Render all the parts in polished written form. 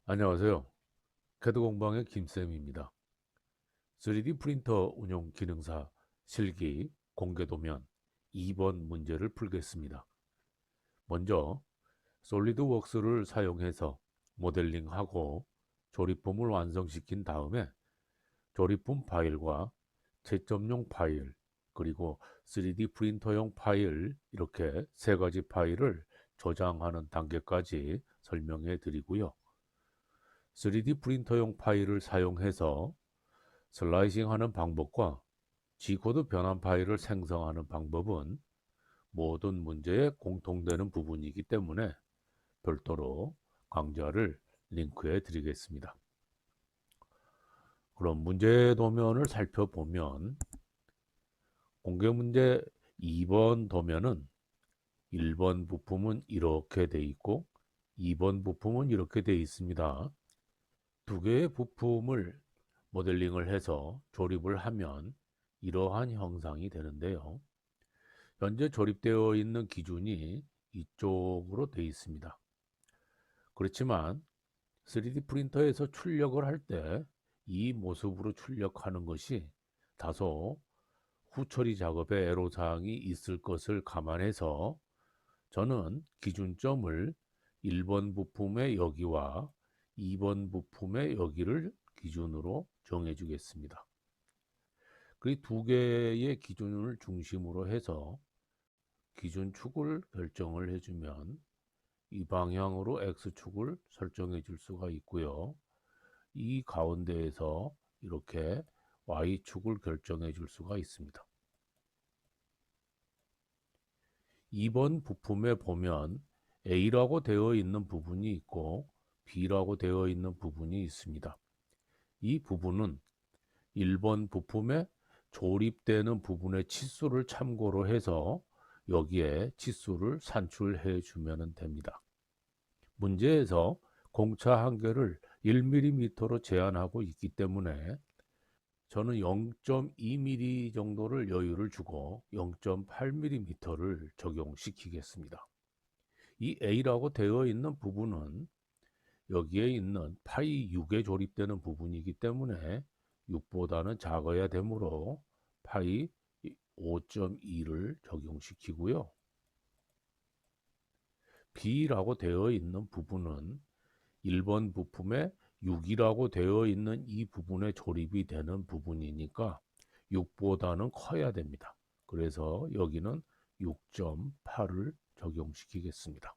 안녕하세요. 캐드 공방의 김쌤입니다. 3D 프린터 운용 기능사 실기 공개 도면 2번 문제를 풀겠습니다. 먼저 솔리드웍스를 사용해서 모델링하고 조립품을 완성시킨 다음에 조립품 파일과 채점용 파일 그리고 3D 프린터용 파일 이렇게 세 가지 파일을 저장하는 단계까지 설명해 드리고요. 3D 프린터용 파일을 사용해서 슬라이싱하는 방법과 G코드 변환 파일을 생성하는 방법은 모든 문제에 공통되는 부분이기 때문에 별도로 강좌를 링크해 드리겠습니다. 그럼 문제 도면을 살펴보면 공개 문제 2번 도면은 1번 부품은 이렇게 돼 있고 2번 부품은 이렇게 돼 있습니다. 두 개의 부품을 모델링을 해서 조립을 하면 이러한 형상이 되는데요. 현재 조립되어 있는 기준이 이쪽으로 되어 있습니다. 그렇지만 3D 프린터에서 출력을 할 때 이 모습으로 출력하는 것이 다소 후처리 작업에 애로사항이 있을 것을 감안해서 저는 기준점을 1번 부품의 여기와 2번 부품의 여기를 기준으로 정해 주겠습니다. 그 두 개의 기준을 중심으로 해서 기준축을 결정을 해주면 이 방향으로 X축을 설정해 줄 수가 있고요. 이 가운데에서 이렇게 Y축을 결정해 줄 수가 있습니다. 2번 부품에 보면 A라고 되어 있는 부분이 있고 B라고 되어 있는 부분이 있습니다. 이 부분은 1번 부품에 조립되는 부분의 치수를 참고로 해서 여기에 치수를 산출해 주면 됩니다. 문제에서 공차 한계를 1mm로 제한하고 있기 때문에 저는 0.2mm 정도를 여유를 주고 0.8mm를 적용시키겠습니다. 이 A라고 되어 있는 부분은 여기에 있는 파이 6에 조립되는 부분이기 때문에 6보다는 작아야 되므로 파이 5.2를 적용시키고요. B라고 되어 있는 부분은 1번 부품에 6이라고 되어 있는 이 부분에 조립이 되는 부분이니까 6보다는 커야 됩니다. 그래서 여기는 6.8을 적용시키겠습니다.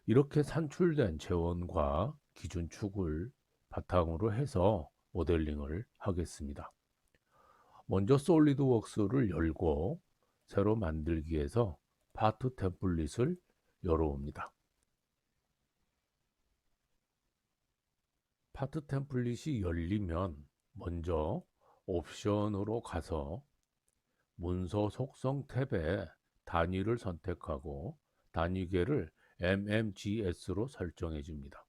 이렇게 산출된 재원과 기준축을 바탕으로 해서 모델링을 하겠습니다. 먼저 솔리드웍스를 열고 새로 만들기에서 파트 템플릿을 열어옵니다. 파트 템플릿이 열리면 먼저 옵션으로 가서 문서 속성 탭에 단위를 선택하고 단위계를 mmgs로 설정해 줍니다.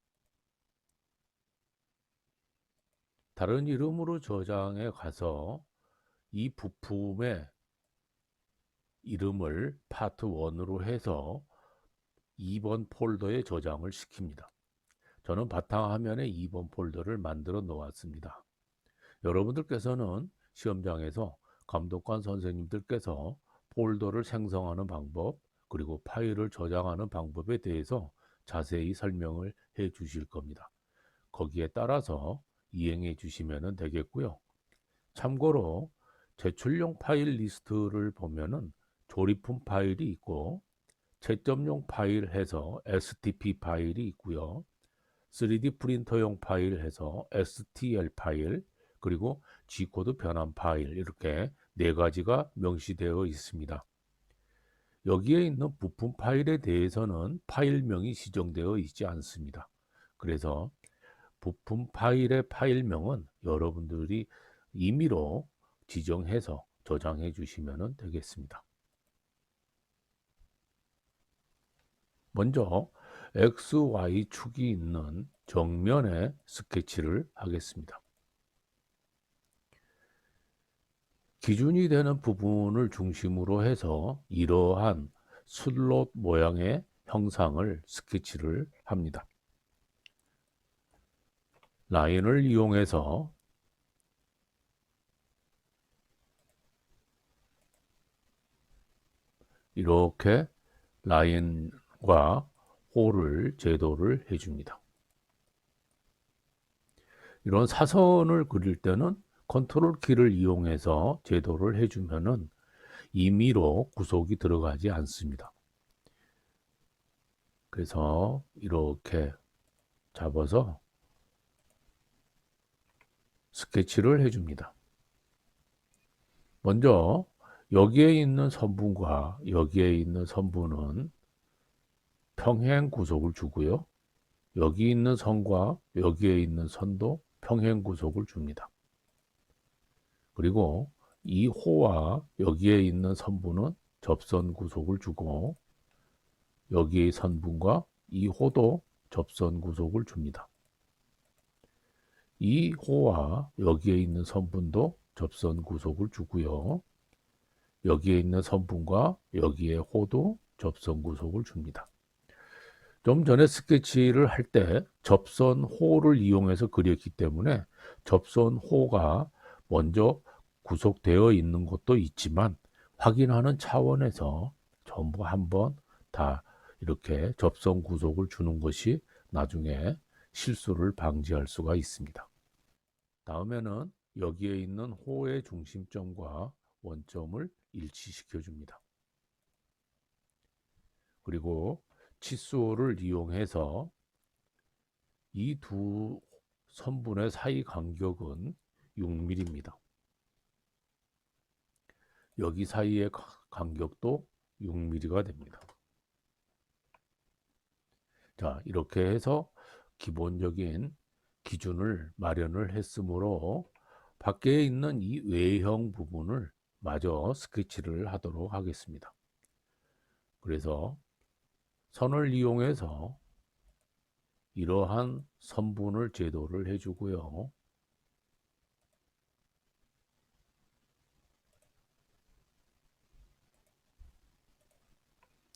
다른 이름으로 저장해 가서 이 부품의 이름을 파트 1으로 해서 2번 폴더에 저장을 시킵니다. 저는 바탕화면에 2번 폴더를 만들어 놓았습니다. 여러분들께서는 시험장에서 감독관 선생님들께서 폴더를 생성하는 방법 그리고 파일을 저장하는 방법에 대해서 자세히 설명을 해 주실 겁니다. 거기에 따라서 이행해 주시면 되겠고요. 참고로 제출용 파일 리스트를 보면은 조립품 파일이 있고 채점용 파일 해서 STP 파일이 있고요. 3D 프린터용 파일 해서 STL 파일 그리고 G코드 변환 파일 이렇게 네 가지가 명시되어 있습니다. 여기에 있는 부품 파일에 대해서는 파일명이 지정되어 있지 않습니다. 그래서 부품 파일의 파일명은 여러분들이 임의로 지정해서 저장해 주시면 되겠습니다. 먼저 XY축이 있는 정면에 스케치를 하겠습니다. 기준이 되는 부분을 중심으로 해서 이러한 슬롯 모양의 형상을 스케치를 합니다. 라인을 이용해서 이렇게 라인과 홀을 제도를 해줍니다. 이런 사선을 그릴 때는 컨트롤 키를 이용해서 제도를 해주면은 임의로 구속이 들어가지 않습니다. 그래서 이렇게 잡아서 스케치를 해줍니다. 먼저 여기에 있는 선분과 여기에 있는 선분은 평행 구속을 주고요. 여기 있는 선과 여기에 있는 선도 평행 구속을 줍니다. 그리고 이 호와 여기에 있는 선분은 접선 구속을 주고 여기의 선분과 이 호도 접선 구속을 줍니다. 이 호와 여기에 있는 선분도 접선 구속을 주고요. 여기에 있는 선분과 여기에 호도 접선 구속을 줍니다. 좀 전에 스케치를 할 때 접선호를 이용해서 그렸기 때문에 접선호가 먼저 구속되어 있는 것도 있지만 확인하는 차원에서 전부 한번 다 이렇게 접선 구속을 주는 것이 나중에 실수를 방지할 수가 있습니다. 다음에는 여기에 있는 호의 중심점과 원점을 일치시켜 줍니다. 그리고 치수를 이용해서 이 두 선분의 사이 간격은 6mm입니다. 여기 사이의 간격도 6mm가 됩니다. 자, 이렇게 해서 기본적인 기준을 마련을 했으므로 밖에 있는 이 외형 부분을 마저 스케치를 하도록 하겠습니다. 그래서 선을 이용해서 이러한 선분을 제도를 해주고요.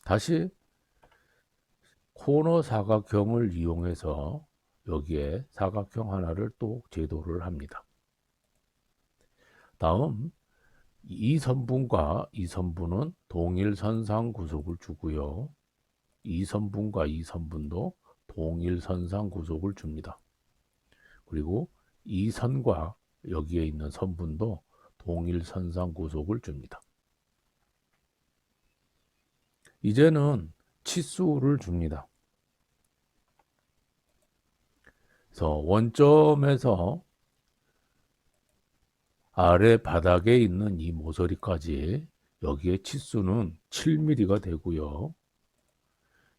다시 코너 사각형을 이용해서 여기에 사각형 하나를 또 제도를 합니다. 다음 이 선분과 이 선분은 동일선상 구속을 주고요. 이 선분과 이 선분도 동일선상 구속을 줍니다. 그리고 이 선과 여기에 있는 선분도 동일선상 구속을 줍니다. 이제는 치수를 줍니다. 그래서 원점에서 아래 바닥에 있는 이 모서리까지 여기에 치수는 7mm가 되고요.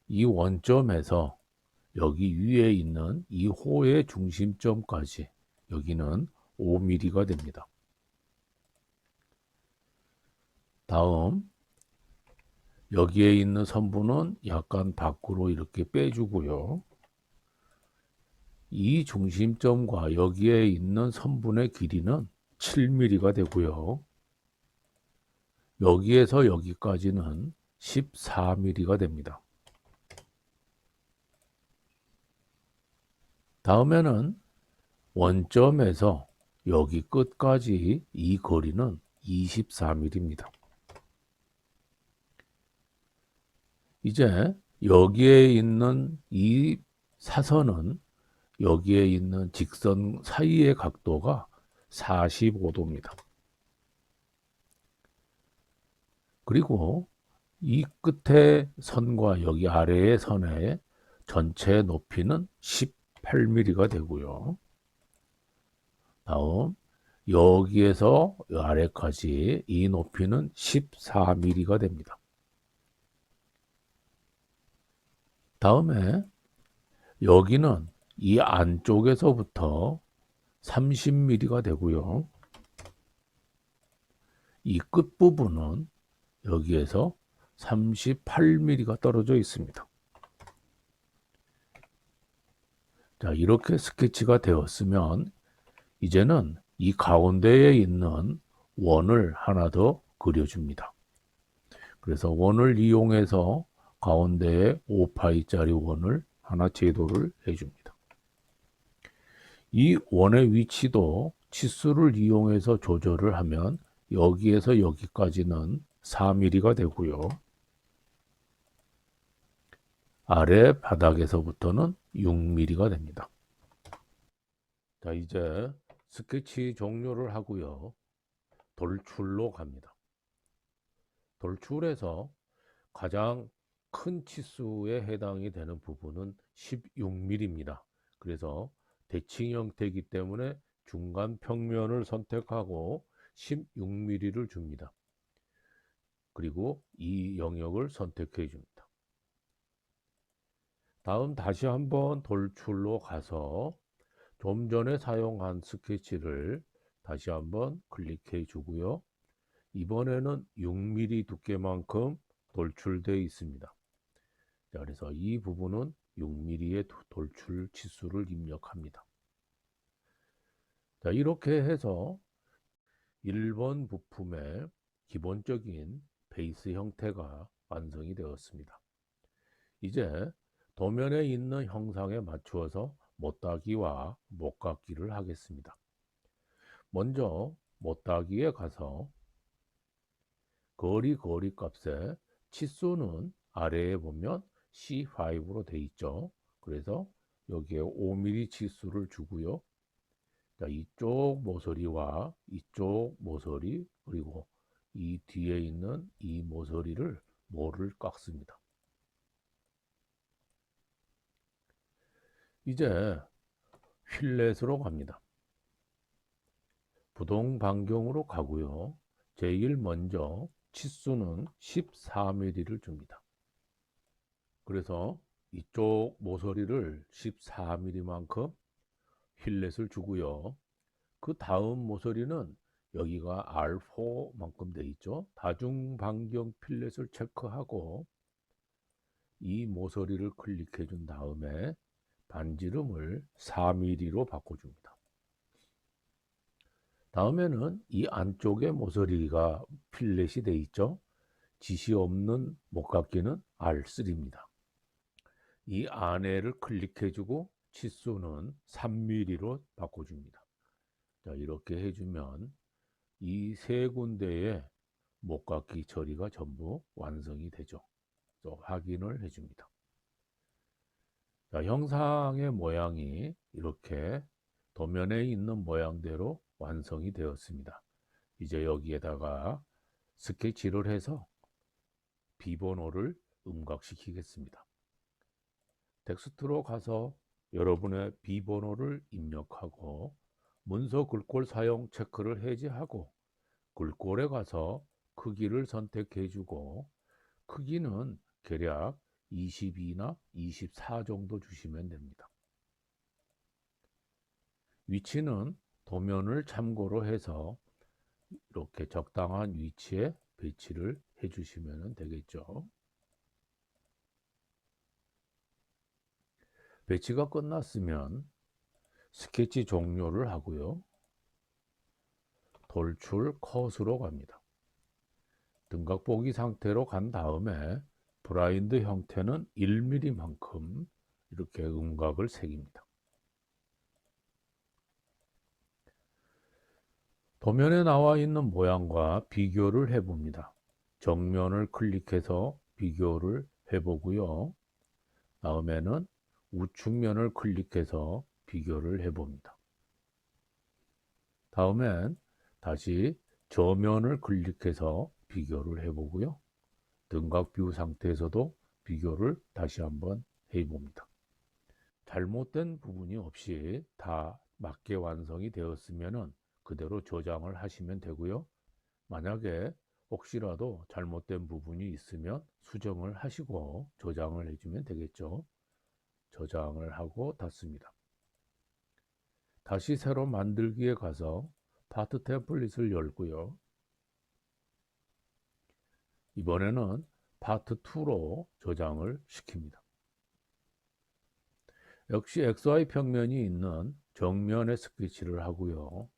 이 원점에서 여기 위에 있는 이 호의 중심점까지 여기는 5mm가 됩니다. 다음 여기에 있는 선분은 약간 밖으로 이렇게 빼주고요. 이 중심점과 여기에 있는 선분의 길이는 7mm가 되고요. 여기에서 여기까지는 14mm가 됩니다. 다음에는 원점에서 여기 끝까지 이 거리는 24mm입니다. 이제 여기에 있는 이 사선은 여기에 있는 직선 사이의 각도가 45도입니다. 그리고 이 끝에 선과 여기 아래의 선의 전체 높이는 18mm가 되고요. 다음 여기에서 아래까지 이 높이는 14mm가 됩니다. 다음에 여기는 이 안쪽에서부터 30mm가 되고요. 이 끝부분은 여기에서 38mm가 떨어져 있습니다. 자, 이렇게 스케치가 되었으면 이제는 이 가운데에 있는 원을 하나 더 그려줍니다. 그래서 원을 이용해서 가운데에 5파이짜리 원을 하나 제도를 해줍니다. 이 원의 위치도 치수를 이용해서 조절을 하면 여기에서 여기까지는 4mm가 되고요. 아래 바닥에서부터는 6mm가 됩니다. 자, 이제 스케치 종료를 하고요. 돌출로 갑니다. 돌출에서 가장 큰 치수에 해당이 되는 부분은 16mm입니다. 그래서 대칭 형태이기 때문에 중간 평면을 선택하고 16mm를 줍니다. 그리고 이 영역을 선택해 줍니다. 다음 다시 한번 돌출로 가서 좀 전에 사용한 스케치를 다시 한번 클릭해 주고요. 이번에는 6mm 두께만큼 돌출되어 있습니다. 자, 그래서 이 부분은 6mm의 돌출 치수를 입력합니다. 자, 이렇게 해서 1번 부품의 기본적인 베이스 형태가 완성이 되었습니다. 이제 도면에 있는 형상에 맞추어서 못따기와 못깎기를 하겠습니다. 먼저 못따기에 가서 거리 값에 치수는 아래에 보면 C5로 되어 있죠. 그래서 여기에 5mm 치수를 주고요. 자, 이쪽 모서리와 이쪽 모서리 그리고 이 뒤에 있는 이 모서리를 모를 깎습니다. 이제 휠렛으로 갑니다. 부동 반경으로 가고요. 제일 먼저 치수는 14mm를 줍니다. 그래서 이쪽 모서리를 14mm만큼 휠렛을 주고요. 그 다음 모서리는 여기가 R4만큼 돼 있죠. 다중 반경 필렛을 체크하고 이 모서리를 클릭해 준 다음에 반지름을 4mm로 바꿔줍니다. 다음에는 이 안쪽에 모서리가 필렛이 돼 있죠. 짓이 없는 목깎이는 R3입니다. 이 안에를 클릭해 주고 치수는 3mm로 바꿔줍니다. 자, 이렇게 해주면 이 세 군데의 목깎이 처리가 전부 완성이 되죠. 또 확인을 해줍니다. 자, 형상의 모양이 이렇게 도면에 있는 모양대로 완성이 되었습니다. 이제 여기에다가 스케치를 해서 비번호를 음각시키겠습니다. 텍스트로 가서 여러분의 비번호를 입력하고 문서 글꼴 사용 체크를 해제하고 글꼴에 가서 크기를 선택해 주고 크기는 대략 22나 24 정도 주시면 됩니다. 위치는 도면을 참고로 해서 이렇게 적당한 위치에 배치를 해 주시면 되겠죠. 배치가 끝났으면 스케치 종료를 하고요. 돌출 컷으로 갑니다. 등각 보기 상태로 간 다음에 블라인드 형태는 1mm만큼 이렇게 음각을 새깁니다. 도면에 나와 있는 모양과 비교를 해봅니다. 정면을 클릭해서 비교를 해보고요. 다음에는 우측면을 클릭해서 비교를 해봅니다. 다음엔 다시 저면을 클릭해서 비교를 해보고요. 등각 뷰 상태에서도 비교를 다시 한번 해봅니다. 잘못된 부분이 없이 다 맞게 완성이 되었으면 그대로 저장을 하시면 되고요. 만약에 혹시라도 잘못된 부분이 있으면 수정을 하시고 저장을 해주면 되겠죠. 저장을 하고 닫습니다. 다시 새로 만들기에 가서 파트 템플릿을 열고요. 이번에는 파트 2로 저장을 시킵니다. 역시 XY 평면이 있는 정면에 스케치를 하고요.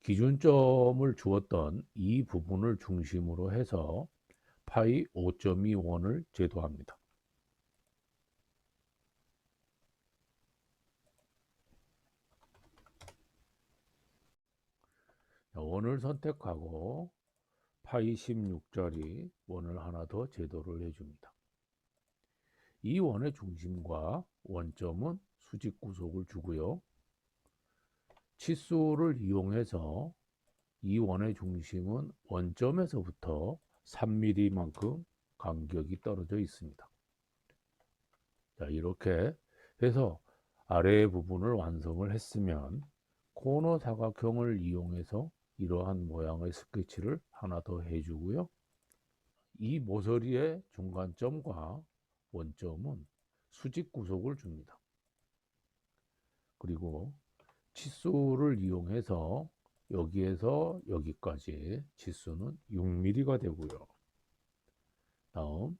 기준점을 주었던 이 부분을 중심으로 해서 파이 5.2원을 제도합니다. 원을 선택하고 파이 16짜리 원을 하나 더 제도를 해줍니다. 이 원의 중심과 원점은 수직 구속을 주고요. 치수를 이용해서 이 원의 중심은 원점에서부터 3mm만큼 간격이 떨어져 있습니다. 자, 이렇게 해서 아래의 부분을 완성을 했으면 코너 사각형을 이용해서 이러한 모양의 스케치를 하나 더 해주고요. 이 모서리의 중간점과 원점은 수직 구속을 줍니다. 그리고 치수를 이용해서 여기에서 여기까지 치수는 6mm가 되고요. 다음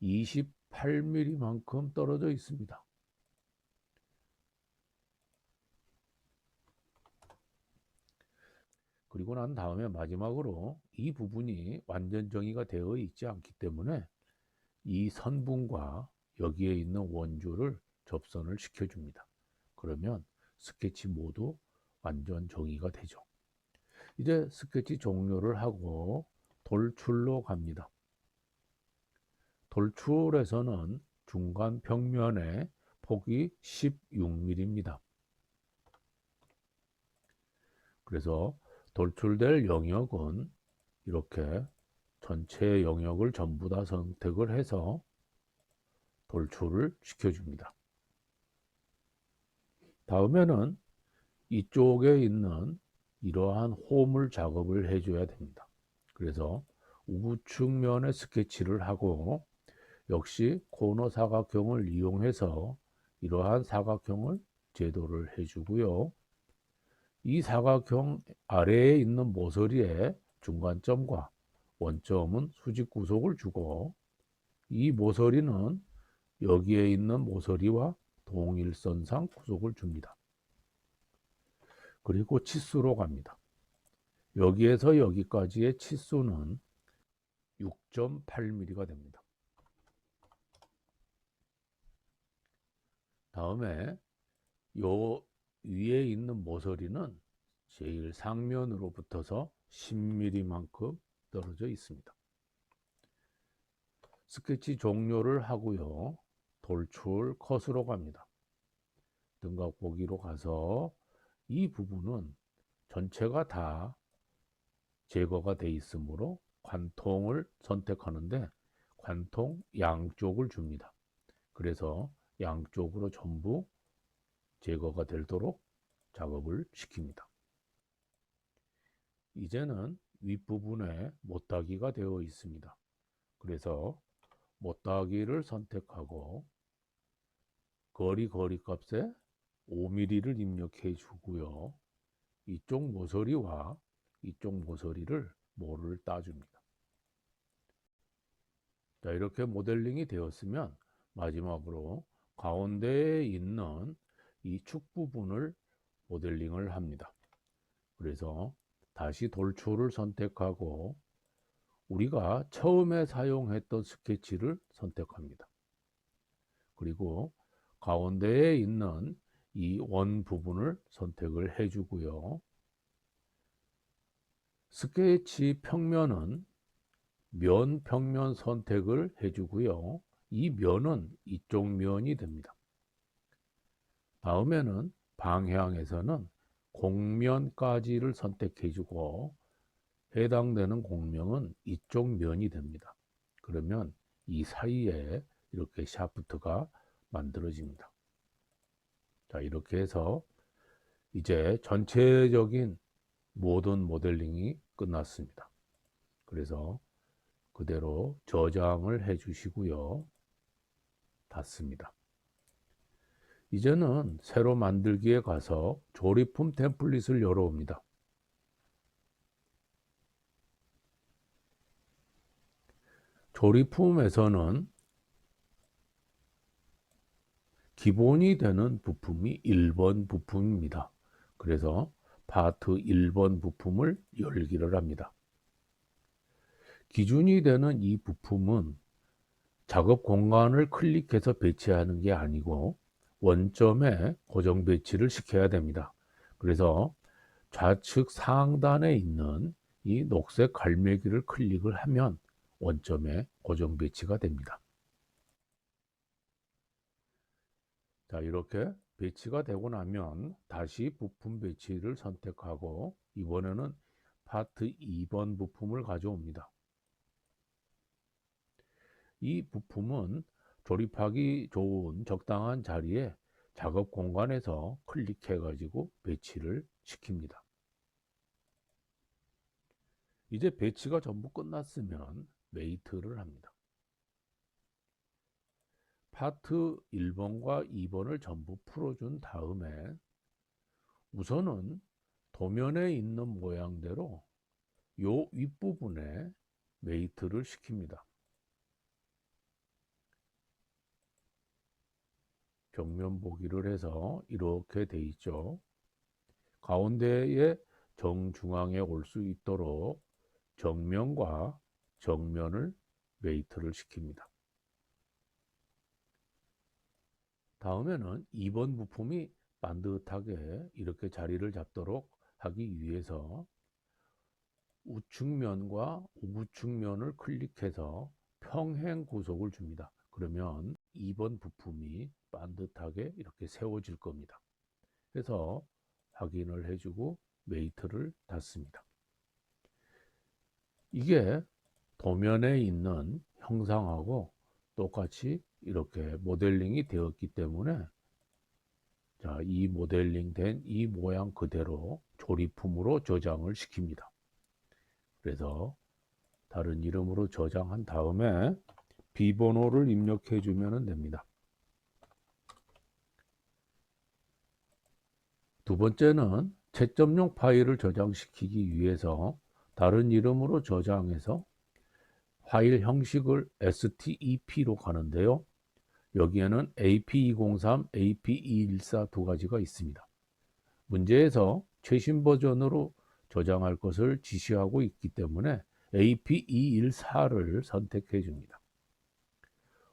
28mm만큼 떨어져 있습니다. 그리고 난 다음에 마지막으로 이 부분이 완전 정의가 되어 있지 않기 때문에 이 선분과 여기에 있는 원줄을 접선을 시켜줍니다. 그러면 스케치 모두 완전 정의가 되죠. 이제 스케치 종료를 하고 돌출로 갑니다. 돌출에서는 중간 평면의 폭이 16mm입니다. 그래서 돌출될 영역은 이렇게 전체 영역을 전부 다 선택을 해서 돌출을 시켜줍니다. 다음에는 이쪽에 있는 이러한 홈을 작업을 해줘야 됩니다. 그래서 우측면에 스케치를 하고 역시 코너 사각형을 이용해서 이러한 사각형을 제도를 해주고요. 이 사각형 아래에 있는 모서리의 중간점과 원점은 수직 구속을 주고 이 모서리는 여기에 있는 모서리와 동일선상 구속을 줍니다. 그리고 치수로 갑니다. 여기에서 여기까지의 치수는 6.8mm가 됩니다. 다음에 요 위에 있는 모서리는 제일 상면으로 붙어서 10mm만큼 떨어져 있습니다. 스케치 종료를 하고요. 돌출 컷으로 갑니다. 등각 보기로 가서 이 부분은 전체가 다 제거가 돼 있으므로 관통을 선택하는데 관통 양쪽을 줍니다. 그래서 양쪽으로 전부 제거가 되도록 작업을 시킵니다. 이제는 윗부분에 못따기가 되어 있습니다. 그래서 못따기를 선택하고 거리 값에 5mm를 입력해 주고요. 이쪽 모서리와 이쪽 모서리를 모를 따줍니다. 자, 이렇게 모델링이 되었으면 마지막으로 가운데에 있는 이 축 부분을 모델링을 합니다. 그래서 다시 돌출을 선택하고 우리가 처음에 사용했던 스케치를 선택합니다. 그리고 가운데에 있는 이 원 부분을 선택을 해주고요. 스케치 평면은 면 평면 선택을 해주고요. 이 면은 이쪽 면이 됩니다. 다음에는 방향에서는 곡면까지를 선택해주고 해당되는 곡면은 이쪽 면이 됩니다. 그러면 이 사이에 이렇게 샤프트가 만들어집니다. 자, 이렇게 해서 이제 전체적인 모든 모델링이 끝났습니다. 그래서 그대로 저장을 해 주시고요. 닫습니다. 이제는 새로 만들기에 가서 조립품 템플릿을 열어옵니다. 조립품에서는 기본이 되는 부품이 1번 부품입니다. 그래서 파트 1번 부품을 열기를 합니다. 기준이 되는 이 부품은 작업 공간을 클릭해서 배치하는 게 아니고 원점에 고정 배치를 시켜야 됩니다. 그래서 좌측 상단에 있는 이 녹색 갈매기를 클릭을 하면 원점에 고정 배치가 됩니다. 자, 이렇게 배치가 되고 나면 다시 부품 배치를 선택하고 이번에는 파트 2번 부품을 가져옵니다. 이 부품은 조립하기 좋은 적당한 자리에 작업 공간에서 클릭해 가지고 배치를 시킵니다. 이제 배치가 전부 끝났으면 메이트를 합니다. 파트 1번과 2번을 전부 풀어준 다음에 우선은 도면에 있는 모양대로 요 윗부분에 메이트를 시킵니다. 정면 보기를 해서 이렇게 돼 있죠. 가운데에 정중앙에 올 수 있도록 정면과 정면을 메이트를 시킵니다. 다음에는 2번 부품이 반듯하게 이렇게 자리를 잡도록 하기 위해서 우측면과 우측면을 클릭해서 평행 구속을 줍니다. 그러면 2번 부품이 반듯하게 이렇게 세워질 겁니다. 그래서 확인을 해주고 메이트를 닫습니다. 이게 도면에 있는 형상하고 똑같이 이렇게 모델링이 되었기 때문에 자, 이 모델링 된 이 모양 그대로 조립품으로 저장을 시킵니다. 그래서 다른 이름으로 저장한 다음에 비번호를 입력해 주면 됩니다. 두 번째는 채점용 파일을 저장시키기 위해서 다른 이름으로 저장해서 파일 형식을 STEP로 가는데요. 여기에는 AP203, AP214 두 가지가 있습니다. 문제에서 최신 버전으로 저장할 것을 지시하고 있기 때문에 AP214를 선택해 줍니다.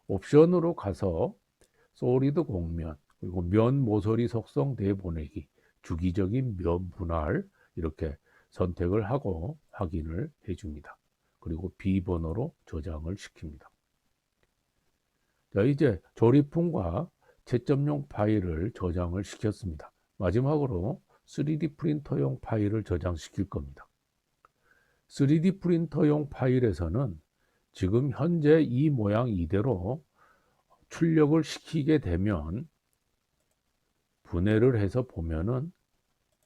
옵션으로 가서 솔리드 공면, 그리고 면 모서리 속성 내보내기, 주기적인 면 분할 이렇게 선택을 하고 확인을 해 줍니다. 그리고 비번호로 저장을 시킵니다. 자, 이제 조립품과 채점용 파일을 저장을 시켰습니다. 마지막으로 3D 프린터용 파일을 저장시킬 겁니다. 3D 프린터용 파일에서는 지금 현재 이 모양 이대로 출력을 시키게 되면 분해를 해서 보면은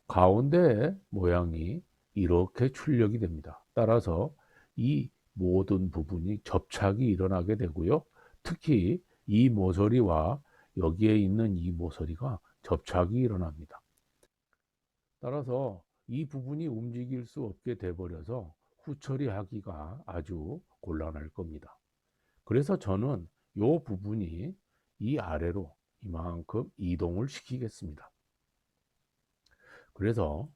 가운데 모양이 이렇게 출력이 됩니다. 따라서 이 모든 부분이 접착이 일어나게 되고요. 특히 이 모서리와 여기에 있는 이 모서리가 접착이 일어납니다. 따라서 이 부분이 움직일 수 없게 돼버려서 후처리하기가 아주 곤란할 겁니다. 그래서 저는 이 부분이 이 아래로 이만큼 이동을 시키겠습니다. 그래서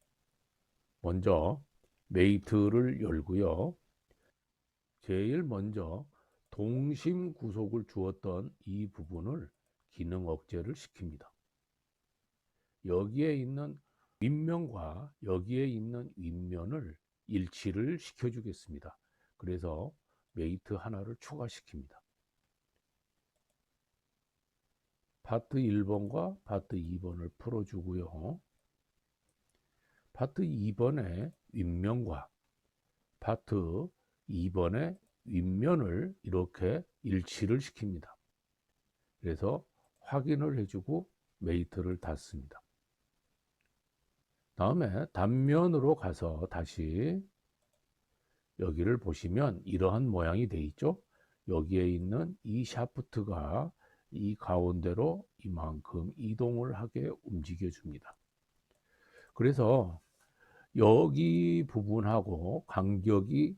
먼저 메이트를 열고요. 제일 먼저 동심 구속을 주었던 이 부분을 기능 억제를 시킵니다. 여기에 있는 윗면과 여기에 있는 윗면을 일치를 시켜주겠습니다. 그래서 메이트 하나를 추가시킵니다. 파트 1번과 파트 2번을 풀어주고요. 파트 2번의 윗면과 파트 2번의 윗면을 이렇게 일치를 시킵니다. 그래서 확인을 해주고 메이트를 닫습니다. 다음에 단면으로 가서 다시 여기를 보시면 이러한 모양이 되어 있죠. 여기에 있는 이 샤프트가 이 가운데로 이만큼 이동을 하게 움직여 줍니다. 그래서 여기 부분하고 간격이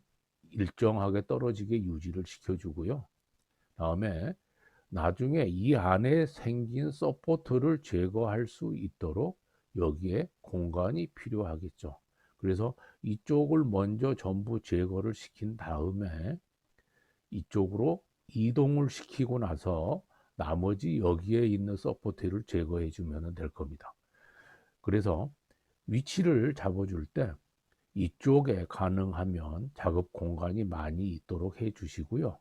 일정하게 떨어지게 유지를 시켜주고요. 다음에 나중에 이 안에 생긴 서포트를 제거할 수 있도록 여기에 공간이 필요하겠죠. 그래서 이쪽을 먼저 전부 제거를 시킨 다음에 이쪽으로 이동을 시키고 나서 나머지 여기에 있는 서포트를 제거해 주면 될 겁니다. 그래서 위치를 잡아줄 때 이쪽에 가능하면 작업 공간이 많이 있도록 해 주시고요.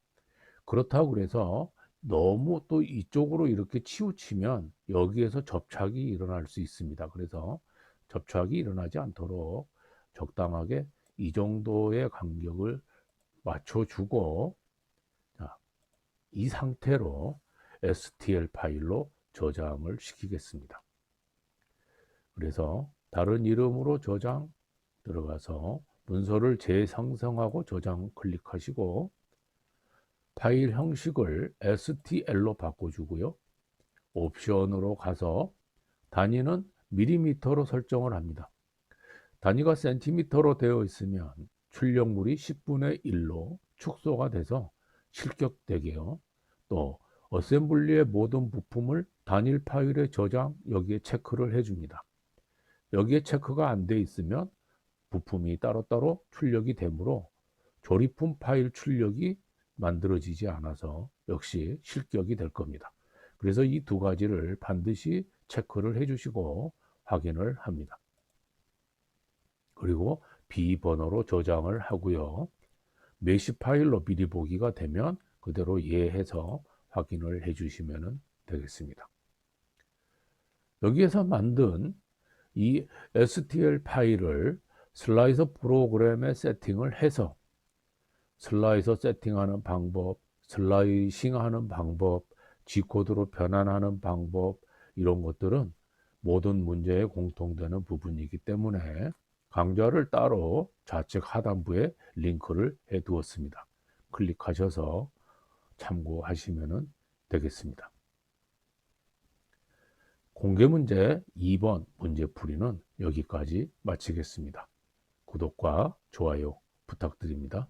그렇다고 그래서 너무 또 이쪽으로 이렇게 치우치면 여기에서 접착이 일어날 수 있습니다. 그래서 접착이 일어나지 않도록 적당하게 이 정도의 간격을 맞춰주고, 자, 이 상태로 STL 파일로 저장을 시키겠습니다. 그래서 다른 이름으로 저장 들어가서 문서를 재생성하고 저장 클릭하시고 파일 형식을 STL로 바꿔주고요. 옵션으로 가서 단위는 밀리미터로 설정을 합니다. 단위가 센티미터로 되어 있으면 출력물이 10분의 1로 축소가 돼서 실격되게요. 또 어셈블리의 모든 부품을 단일 파일에 저장, 여기에 체크를 해줍니다. 여기에 체크가 안 돼 있으면 부품이 따로따로 출력이 되므로 조립품 파일 출력이 만들어지지 않아서 역시 실격이 될 겁니다. 그래서 이 두 가지를 반드시 체크를 해주시고 확인을 합니다. 그리고 비번호로 저장을 하고요. 메시 파일로 미리 보기가 되면 그대로 예해서 확인을 해주시면 되겠습니다. 여기에서 만든 이 STL 파일을 슬라이서 프로그램에 세팅을 해서 슬라이서 세팅하는 방법, 슬라이싱하는 방법, G코드로 변환하는 방법, 이런 것들은 모든 문제에 공통되는 부분이기 때문에 강좌를 따로 좌측 하단부에 링크를 해 두었습니다. 클릭하셔서 참고하시면 되겠습니다. 공개 문제 2번 문제풀이는 여기까지 마치겠습니다. 구독과 좋아요 부탁드립니다.